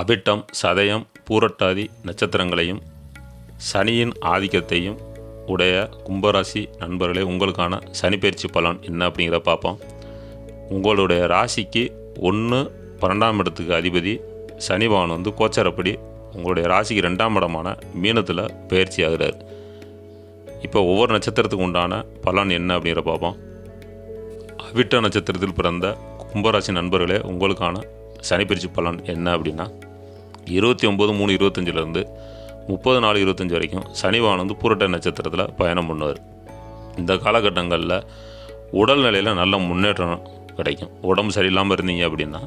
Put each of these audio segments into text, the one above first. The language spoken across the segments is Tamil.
அவிட்டம், சதயம், பூரட்டாதி நட்சத்திரங்களையும் சனியின் ஆதிக்கத்தையும் உடைய கும்பராசி நண்பர்களே, உங்களுக்கான சனிப்பெயர்ச்சி பலன் என்ன அப்படிங்கிறத பார்ப்போம். உங்களுடைய ராசிக்கு 1-12ஆம் இடத்துக்கு அதிபதி சனி பகவான் கோச்சாரப்படி உங்களுடைய ராசிக்கு 2ஆம் இடமான மீனத்தில் பயிற்சி ஆகிறார். இப்போ ஒவ்வொரு நட்சத்திரத்துக்கு உண்டான பலன் என்ன அப்படிங்கிற பார்ப்போம். அவிட்ட நட்சத்திரத்தில் பிறந்த கும்பராசி நண்பர்களே, உங்களுக்கான சனிப்பெயர்ச்சி பலன் என்ன அப்படின்னா 29/3/25 30/4/25 வரைக்கும் சனி பகவான் பூரட்ட நட்சத்திரத்தில் பயணம் பண்ணுவார். இந்த காலகட்டங்களில் உடல்நிலையில் நல்ல முன்னேற்றம் கிடைக்கும். உடம்பு சரியில்லாமல் இருந்தீங்க அப்படின்னா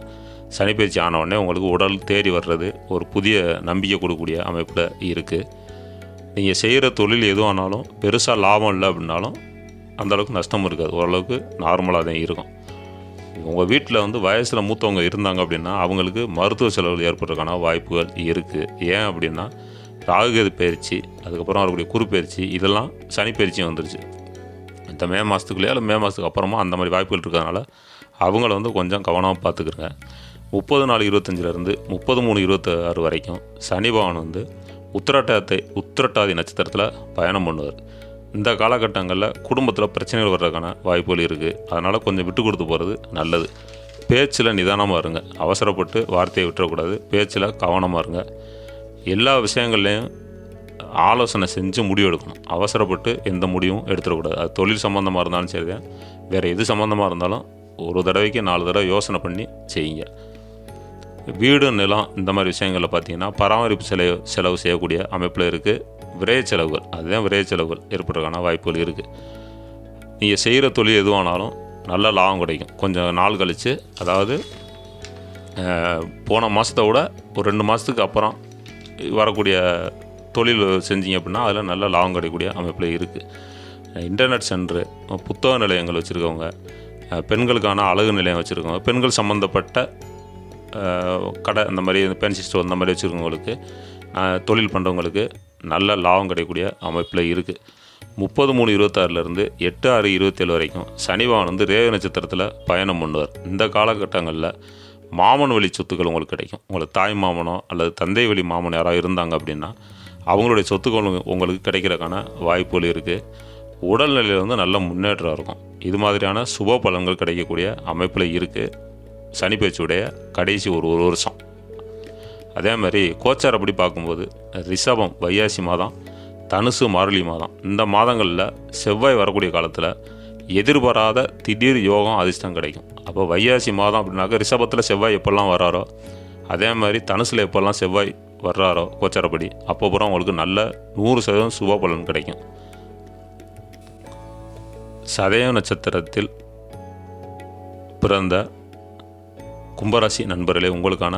சனிப்பெயர்ச்சி ஆனவுடனே உங்களுக்கு உடல் தேறி வர்றது ஒரு புதிய நம்பிக்கை கொடுக்கக்கூடிய அமைப்பில் இருக்குது. நீங்கள் செய்கிற தொழில் எதுவானாலும் பெருசாக லாபம் இல்லை அப்படின்னாலும் அந்தளவுக்கு நஷ்டம் இருக்காது, ஓரளவுக்கு நார்மலாக தான் இருக்கும். உங்கள் வீட்டில் வயசில் மூத்தவங்க இருந்தாங்க அப்படின்னா அவங்களுக்கு மருத்துவ செலவுகள் ஏற்படுறதுக்கான வாய்ப்புகள் இருக்குது. ஏன் அப்படின்னா ராகுகேது பயிற்சி, அதுக்கப்புறம் வரக்கூடிய குரு பயிற்சி, இதெல்லாம் சனி பயிற்சியும் வந்துருச்சு. இந்த மே மாதத்துக்குள்ளேயே இல்லை மே மாதத்துக்கு அப்புறமா அந்த மாதிரி வாய்ப்புகள் இருக்கிறதுனால அவங்கள கொஞ்சம் கவனமாக பார்த்துக்குறங்க. 30/4/25 30/3/26 வரைக்கும் சனி பகவான் உத்திரட்டாதி நட்சத்திரத்தில் பயணம் பண்ணுவார். இந்த காலகட்டங்களில் குடும்பத்தில் பிரச்சனைகள் வர்றதுக்கான வாய்ப்புகள் இருக்குது. அதனால் கொஞ்சம் விட்டு கொடுத்து போகிறது நல்லது. பேச்சில் நிதானமாக இருங்க, அவசரப்பட்டு வார்த்தையை விட்டுறக்கூடாது. பேச்சில் கவனமாக இருங்க. எல்லா விஷயங்கள்லையும் ஆலோசனை செஞ்சு முடிவு எடுக்கணும். அவசரப்பட்டு எந்த முடிவும் எடுத்துடக்கூடாது. அது தொழில் சம்மந்தமாக இருந்தாலும் சரி தான், வேறு எது சம்மந்தமாக இருந்தாலும் ஒரு தடவைக்கு 4 தடவை யோசனை பண்ணி செய்யுங்க. வீடு, நிலம் இந்த மாதிரி விஷயங்களில் பார்த்திங்கன்னா பராமரிப்பு செலவு செய்யக்கூடிய அமைப்பில் இருக்குது. விரைய செலவுகள், அதுதான் விரைய செலவுகள் ஏற்படுறதுக்கான வாய்ப்புகள் இருக்குது. நீங்கள் செய்கிற தொழில் எதுவானாலும் நல்ல லாபம் கிடைக்கும். கொஞ்சம் நாள் கழித்து, அதாவது போன மாதத்தை விட ஒரு 2 மாதத்துக்கு அப்புறம் வரக்கூடிய தொழில் செஞ்சீங்க அப்படின்னா அதில் நல்ல லாபம் கிடைக்கக்கூடிய அமைப்பில் இருக்குது. இன்டர்நெட் சென்டரு, புத்தக நிலையங்கள் வச்சுருக்கவங்க, பெண்களுக்கான அழகு நிலையம் வச்சுருக்கவங்க, பெண்கள் சம்மந்தப்பட்ட கடை, இந்த மாதிரி பென்சி ஸ்டோர் இந்த மாதிரி வச்சுருக்கவங்களுக்கு, தொழில் பண்ணுறவங்களுக்கு நல்ல லாபம் கிடைக்கக்கூடிய அமைப்பில் இருக்குது. 30/3/26 8/6/27 வரைக்கும் சனி பகவான் ரேவதி நட்சத்திரத்தில் பயணம் பண்ணுவார். இந்த காலகட்டங்களில் மாமன் வழி சொத்துக்கள் உங்களுக்கு கிடைக்கும். உங்களுக்கு தாய் மாமனோ அல்லது தந்தை வழி மாமன் யாராவது இருந்தாங்க அப்படின்னா அவங்களுடைய சொத்துக்கள் உங்களுக்கு கிடைக்கிறதுக்கான வாய்ப்புகள் இருக்குது. உடல்நிலையில் நல்ல முன்னேற்றம் இருக்கும். இது மாதிரியான சுப பலன்கள் கிடைக்கக்கூடிய அமைப்பில் இருக்குது சனி பயிற்சியுடைய கடைசி ஒரு வருஷம். அதே மாதிரி கோச்சாரப்படி பார்க்கும்போது ரிஷபம் வைகாசி மாதம், தனுசு மார்கழி மாதம், இந்த மாதங்களில் செவ்வாய் வரக்கூடிய காலத்தில் எதிர்பாராத திடீர் யோகம் அதிர்ஷ்டம் கிடைக்கும். அப்போ வைகாசி மாதம் அப்படின்னாக்க ரிஷபத்தில் செவ்வாய் எப்போல்லாம் வராரோ, அதே மாதிரி தனுசில் எப்போல்லாம் செவ்வாய் வர்றாரோ கோச்சாரப்படி அப்போ பூரா உங்களுக்கு நல்ல 100% சுப பலன் கிடைக்கும். சதயம் நட்சத்திரத்தில் பிறந்த கும்பராசி நண்பர்களே, உங்களுக்கான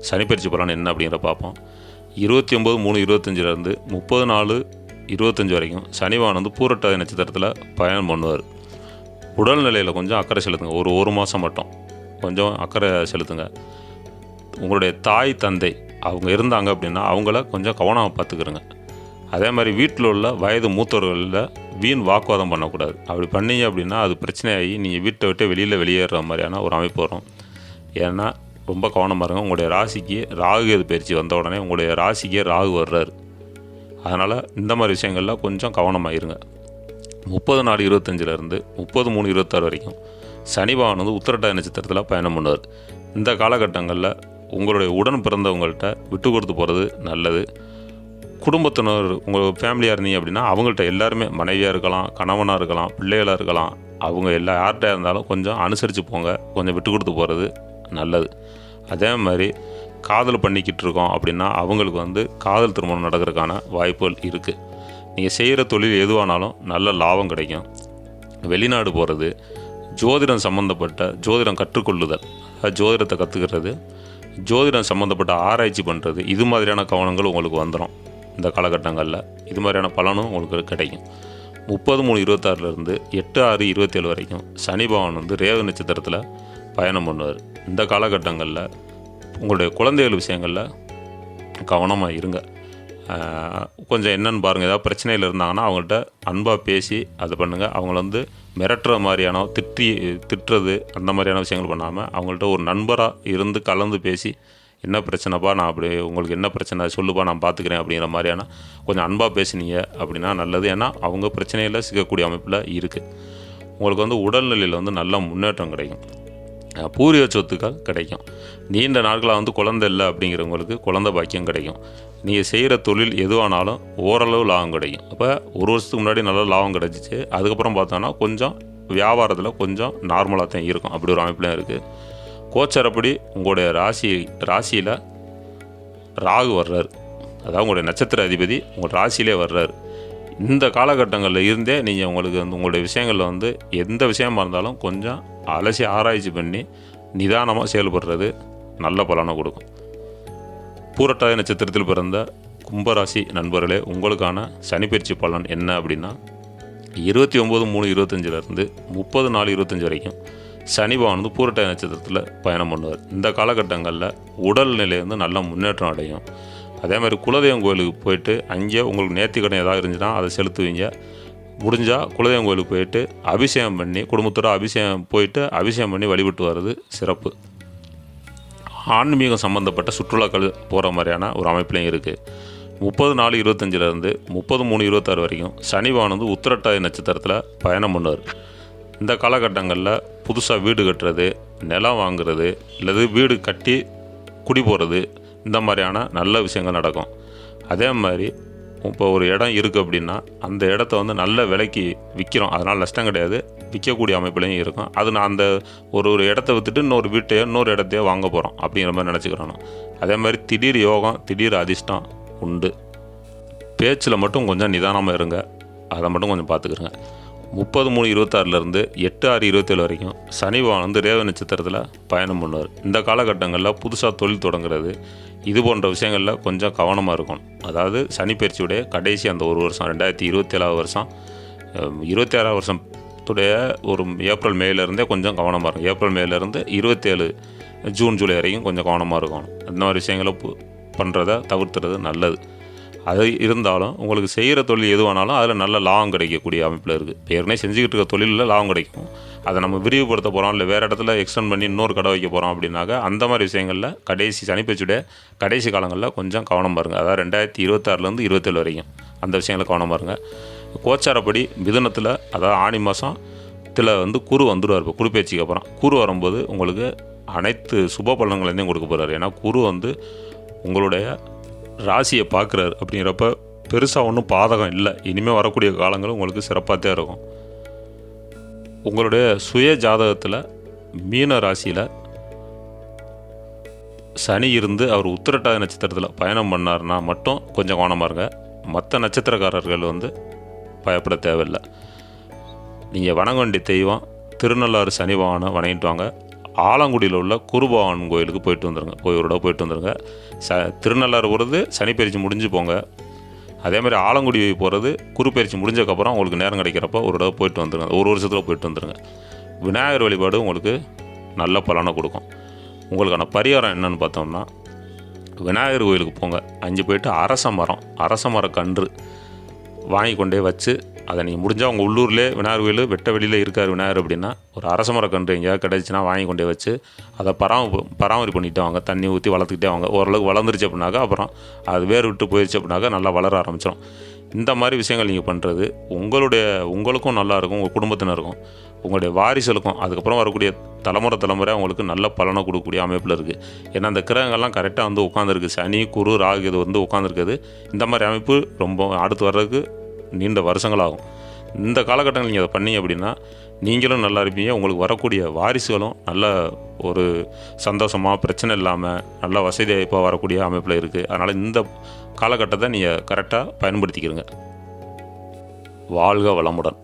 சனிப்பெயர்ச்சி பலன் என்ன அப்படிங்கிற பார்ப்போம். 29/3/25 30/4/25 வரைக்கும் சனி பகவான் பூரட்டாதி நட்சத்திரத்தில் பயணம் பண்ணுவார். உடல்நிலையில் கொஞ்சம் அக்கறை செலுத்துங்க. ஒரு மாதம் மட்டும் கொஞ்சம் அக்கறை செலுத்துங்க. உங்களுடைய தாய் தந்தை அவங்க இருந்தாங்க அப்படின்னா அவங்கள கொஞ்சம் கவனமாக பார்த்துக்கிறங்க. அதே மாதிரி வீட்டில் உள்ள வயது மூத்தவர்களில் வீண் வாக்குவாதம் பண்ணக்கூடாது. அப்படி பண்ணீங்க அப்படின்னா அது பிரச்சனையாகி நீங்கள் வீட்டை விட்டு வெளியேற மாதிரியான ஒரு அமைப்பு வரும். ஏன்னா ரொம்ப கவனமாக இருங்க. உங்களுடைய ராசிக்கு ராகுகேது பயிற்சி வந்த உடனே உங்களுடைய ராசிக்கே ராகு வர்றாரு. அதனால் இந்த மாதிரி விஷயங்களில் கொஞ்சம் கவனமாக இருங்க. 30/4/25 30/3/26 வரைக்கும் சனி பகவான் உத்திரட்டாதி நட்சத்திரத்தில் பயணம் பண்ணுவார். இந்த காலகட்டங்களில் உங்களுடைய உடன் பிறந்தவங்கள்ட்ட விட்டு கொடுத்து போகிறது நல்லது. குடும்பத்தினர், உங்கள் ஃபேமிலியாக இருந்தீங்க அப்படின்னா அவங்கள்ட்ட எல்லாருமே, மனைவியாக இருக்கலாம், கணவனாக இருக்கலாம், பிள்ளைகளாக இருக்கலாம், அவங்க யார்கிட்ட இருந்தாலும் கொஞ்சம் அனுசரித்து போங்க. கொஞ்சம் விட்டு கொடுத்து போகிறது நல்லது. அதே மாதிரி காதல் பண்ணிக்கிட்டு இருக்கோம் அப்படின்னா அவங்களுக்கு காதல் திருமணம் நடக்கிறதுக்கான வாய்ப்புகள் இருக்குது. நீங்கள் செய்கிற தொழில் எதுவானாலும் நல்ல லாபம் கிடைக்கும். வெளிநாடு போகிறது, ஜோதிடம் சம்மந்தப்பட்ட ஜோதிடம் கற்றுக்கொள்ளுதல், ஜோதிடத்தை கற்றுக்கிறது, ஜோதிடம் சம்மந்தப்பட்ட ஆராய்ச்சி பண்ணுறது, இது மாதிரியான கவனங்கள் உங்களுக்கு வந்துடும். இந்த காலகட்டங்களில் இது மாதிரியான பலனும் உங்களுக்கு கிடைக்கும். 30/3/26 8/6/27 வரைக்கும் சனி பகவான் ரேவதி நட்சத்திரத்தில் பயணம் பண்ணுவார். இந்த காலகட்டங்களில் உங்களுடைய குழந்தைகள் விஷயங்களில் கவனமாக இருங்க. கொஞ்சம் என்னென்னு பாருங்கள். ஏதாவது பிரச்சனையில் இருந்தாங்கன்னா அவங்கள்ட்ட அன்பாக பேசி அதை பண்ணுங்கள். அவங்கள மிரட்டுற மாதிரியான திட்டுறது அந்த மாதிரியான விஷயங்கள் பண்ணாமல் அவங்கள்ட்ட ஒரு நண்பராக இருந்து கலந்து பேசி என்ன பிரச்சனைப்பா, நான் அப்படி உங்களுக்கு என்ன பிரச்சனை சொல்லுப்பா, நான் பார்த்துக்கிறேன் அப்படிங்கிற மாதிரியான கொஞ்சம் அன்பாக பேசுனீங்க அப்படின்னா நல்லது. ஏன்னா அவங்க பிரச்சனையில் சிக்கக்கூடிய அமைப்பில் இருக்குது. உங்களுக்கு வந்து உடல்நிலையில் வந்து நல்ல முன்னேற்றம் கிடைக்கும். பூர்வீக சொத்துக்கள் கிடைக்கும். நீண்ட நாட்களாக வந்து குழந்தை இல்லை அப்படிங்கிறவங்களுக்கு குழந்தை பாக்கியம் கிடைக்கும். நீங்கள் செய்கிற தொழில் எதுவானாலும் ஓரளவு லாபம் கிடைக்கும். அப்போ ஒரு வருஷத்துக்கு முன்னாடி நல்ல லாபம் கிடச்சிச்சு. அதுக்கப்புறம் பார்த்தோன்னா கொஞ்சம் வியாபாரத்தில் கொஞ்சம் நார்மலாக தான் இருக்கும். அப்படி ஒரு அமைப்புலாம் இருக்குது. கோச்சாரப்படி உங்களுடைய ராசியில் ராகு வர்றாரு. அதாவது உங்களுடைய நட்சத்திர அதிபதி உங்கள் ராசியிலே வர்றாரு. இந்த காலகட்டங்களில் இருந்தே நீங்கள் உங்களுக்கு வந்து உங்களுடைய விஷயங்களில் வந்து எந்த விஷயமா இருந்தாலும் கொஞ்சம் அலசி ஆராய்ச்சி பண்ணி நிதானமாக செயல்படுறது நல்ல பலனை கொடுக்கும். பூரட்டாதி நட்சத்திரத்தில் பிறந்த கும்பராசி நண்பர்களே, உங்களுக்கான சனிப்பயிற்சி பலன் என்ன அப்படின்னா 29/3/25 30/4/25 வரைக்கும் சனி பகவான் பூரட்டாதி நட்சத்திரத்தில் பயணம் பண்ணுவார். இந்த காலகட்டங்களில் உடல்நிலை வந்து நல்ல முன்னேற்றம் அடையும். அதே மாதிரி குலதெய்வம் கோயிலுக்கு போயிட்டு அங்கே உங்களுக்கு நேர்த்திக்கடன் ஏதாவது இருந்துச்சுன்னா அதை செலுத்துவீங்க. முடிஞ்சால் குலதெய்வம் கோயிலுக்கு போயிட்டு அபிஷேகம் பண்ணி குடும்பத்தோட அபிஷேகம் பண்ணி வழிபட்டு வர்றது சிறப்பு. ஆன்மீகம் சம்மந்தப்பட்ட சுற்றுலாக்கள் போகிற மாதிரியான ஒரு அமைப்புலையும் இருக்குது. 30/4/25 30/3/26 வரைக்கும் சனி பகவான் உத்திரட்டாதி நட்சத்திரத்தில் பயணம் பண்ணுவார். இந்த காலகட்டங்களில் புதுசாக வீடு கட்டுறது, நிலம் வாங்குறது, அல்லது வீடு கட்டி குடி போகிறது, இந்த மாதிரியான நல்ல விஷயங்கள் நடக்கும். அதே மாதிரி இப்போ ஒரு இடம் இருக்குது அப்படின்னா அந்த இடத்த வந்து நல்ல விலைக்கு விற்கிறோம், அதனால் நஷ்டம் கிடையாது, விற்கக்கூடிய அமைப்புலையும் இருக்கும். அது நான் அந்த ஒரு இடத்த விற்றுட்டு இன்னொரு இடத்தையோ வாங்க போகிறோம் அப்படிங்கிற மாதிரி நினச்சிக்கிறோம். அதே மாதிரி திடீர் யோகம், திடீர் அதிர்ஷ்டம் உண்டு. பேச்சில் மட்டும் கொஞ்சம் நிதானமாக இருங்க, அதை மட்டும் கொஞ்சம் பார்த்துக்கிறங்க. 30/3/26 8/6/27 வரைக்கும் சனி பகவான் ரேவதி நட்சத்திரத்தில் பயணம் பண்ணுவார். இந்த காலகட்டங்களில் புதுசாக தொழில் தொடங்குறது, இது போன்ற விஷயங்களில் கொஞ்சம் கவனமாக இருக்கணும். அதாவது சனி பயிற்சியுடைய கடைசி அந்த ஒரு வருஷம் 2027 வருஷம் 26 வருஷத்துடைய ஒரு ஏப்ரல் மேலேருந்தே கொஞ்சம் கவனமாக இருக்கும். ஏப்ரல் மேலேருந்து 27 ஜூன் ஜூலை வரைக்கும் கொஞ்சம் கவனமாக இருக்கணும். இந்த மாதிரி விஷயங்களை பண்ணுறதை தவிர்த்துறது நல்லது. அது இருந்தாலும் உங்களுக்கு செய்கிற தொழில் எதுவானாலும் அதில் நல்ல லாபம் கிடைக்கக்கூடிய அமைப்பில் இருக்குது. இப்போ ஏற்கனவே செஞ்சுக்கிட்டு இருக்க தொழிலில் லாபம் கிடைக்கும். அதை நம்ம விரிவுபடுத்த போகிறோம், இல்லை வேறு இடத்துல எக்ஸ்டெண்ட் பண்ணி இன்னொரு கடை வைக்க போகிறோம் அப்படின்னாக்க அந்த மாதிரி விஷயங்களில் சனிப்பயிற்சியுடைய கடைசி காலங்களில் கொஞ்சம் கவனமாக இருங்க. அதாவது 2026 27 வரைக்கும் அந்த விஷயங்களில் கவனமாக இருங்க. கோச்சாரப்படி மிதுனத்தில், அதாவது ஆனி மாதத்தில் குரு வந்துடுவார். இப்போ குரு பேச்சுக்கு அப்புறம் குரு வரும்போது உங்களுக்கு அனைத்து சுப பலன்களையும் கொடுக்க போகிறார். ஏன்னா குரு உங்களுடைய ராசியை பார்க்குறாரு. அப்படிங்கிறப்ப பெருசாக ஒன்றும் பாதகம் இல்லை. இனிமேல் வரக்கூடிய காலங்களும் உங்களுக்கு சிறப்பாக தான் இருக்கும். உங்களுடைய சுய ஜாதகத்தில் மீன ராசியில் சனி இருந்து அவர் உத்திரட்டாதி நட்சத்திரத்தில் பயணம் பண்ணார்னா மட்டும் கொஞ்சம் கவனமாக இருங்க. மற்ற நட்சத்திரக்காரர்கள் பயப்பட தேவையில்லை. நீங்கள் வணங்க வேண்டிய தெய்வம் திருநள்ளாறு சனி பகவானை வணங்கிட்டு வாங்க. ஆலங்குடியில் உள்ள குருபவான் கோயிலுக்கு போயிட்டு வந்துடுங்க. ஒரு தடவை போயிட்டு வந்துடுங்க. திருநள்ளாறு போகிறது சனி பயிற்சி முடிஞ்சு போங்க. அதே மாதிரி ஆலங்குடி போகிறது குரு பயிற்சி முடிஞ்சக்கப்புறம் உங்களுக்கு நேரம் கிடைக்கிறப்ப ஒரு தடவை போயிட்டு வந்துடுங்க. ஒரு வருஷத்தில் போயிட்டு வந்துடுங்க. விநாயகர் வழிபாடு உங்களுக்கு நல்ல பலனை கொடுக்கும். உங்களுக்கான பரிகாரம் என்னன்னு பார்த்தோம்னா, விநாயகர் கோயிலுக்கு போங்க. அங்கே போயிட்டு அரச மர கன்று வாங்கி கொண்டே வச்சு அதை நீங்கள் முடிஞ்சால் உங்கள் உள்ளூர்லேயே விநாயகர் கோயில் வெட்ட வெளியில் இருக்கார் விநாயகர் அப்படின்னா ஒரு அரச மர கன்று எங்கேயாவது கிடச்சின்னா வாங்கி கொண்டே வச்சு அதை பராமரி பண்ணிட்டு வாங்க. தண்ணி ஊற்றி வளர்த்துக்கிட்டே வாங்க. ஓரளவுக்கு வளர்ந்துருச்சு அப்படின்னாக்கா அப்புறம் அது வேர் விட்டு போயிடுச்சு அப்படின்னாக்கா நல்லா வளர ஆரம்பிச்சிடும். இந்த மாதிரி விஷயங்கள் நீங்கள் பண்ணுறது உங்களுக்கும் நல்லாயிருக்கும், உங்கள் குடும்பத்தினருக்கும், உங்களுடைய வாரிசுகளுக்கும், அதுக்கப்புறம் வரக்கூடிய தலைமுறை அவங்களுக்கு நல்ல பலனை கொடுக்கக்கூடிய அமைப்பில் இருக்குது. ஏன்னா அந்த கிரகங்கள்லாம் கரெக்டாக உட்காந்துருக்கு. சனி குரு ராகு இது உட்காந்துருக்குது. இந்த மாதிரி அமைப்பு ரொம்ப அடுத்து வர்றதுக்கு நீண்ட வருஷங்களாகும். இந்த காலகட்டங்கள் நீங்கள் அதை பண்ணீங்க அப்படின்னா நீங்களும் நல்லா இருப்பீங்க. உங்களுக்கு வரக்கூடிய வாரிசுகளும் நல்ல ஒரு சந்தோஷமாக பிரச்சனை இல்லாமல் நல்ல வசதியாக இப்போ வரக்கூடிய அமைப்பில் இருக்குது. அதனால் இந்த காலகட்டத்தை நீங்கள் கரெக்டாக பயன்படுத்திக்கிறங்க. வாழ்க வளமுடன்.